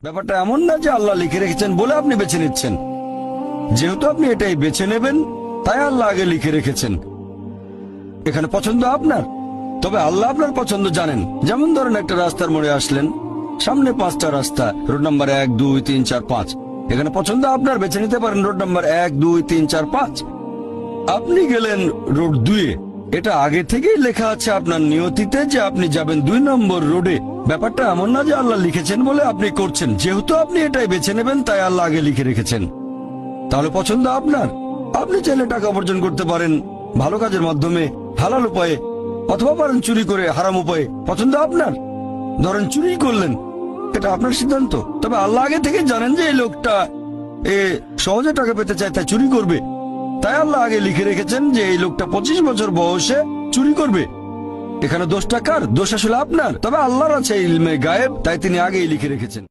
ব্যাপারটা এমন না যে আল্লাহ লিখে রেখেছেন বলে আপনি বেছে নিচ্ছেন। যেহেতু আপনি এটাই বেছে নেবেন, তাই আল্লাহ আগে লিখে রেখেছেন। এখানে পছন্দ আপনার, তবে আল্লাহ আপনার পছন্দ জানেন। যেমন ধরেন একটা রাস্তার মোড়ে আসলেন, সামনে 5টা রাস্তা, রোড নাম্বার 1, 2, 3, 4, 5। এখানে পছন্দ আপনার, বেছে নিতে পারেন রোড নাম্বার 1, 2, 3, 4, 5। আপনি গেলেন রোড 2-এ। এটা আগে থেকেই লেখা আছে আপনার নিয়তিতে যে আপনি যাবেন 2 নম্বর রোডে। ব্যাপারটা এমন না যে আল্লাহ লিখেছেন বলে আপনি করছেন। যেহেতু আপনি এটাই বেছে নেবেন, তাই আল্লাহ আগে লিখে রেখেছেন। তাহলে পছন্দ আপনার। আপনি চাইলে টাকা উপার্জন করতে পারেন ভালো কাজের মাধ্যমে, হালাল উপায়ে, অথবা পারেন চুরি করে হারাম উপায়ে। পছন্দ আপনার। ধরেন চুরি করলেন, এটা আপনার সিদ্ধান্ত। তবে আল্লাহ আগে থেকে জানেন যে এই লোকটা সহজে টাকা পেতে চায়, তাই চুরি করবে। তাই আল্লাহ আগে লিখে রেখেছেন যে এই লোকটা 25 বছর বয়সে চুরি করবে। এখানে দোষটা কার? দোষ আসলে আপনার। তবে আল্লাহর আছে ইলমে গায়েব, তাই তিনি আগেই লিখে রেখেছেন।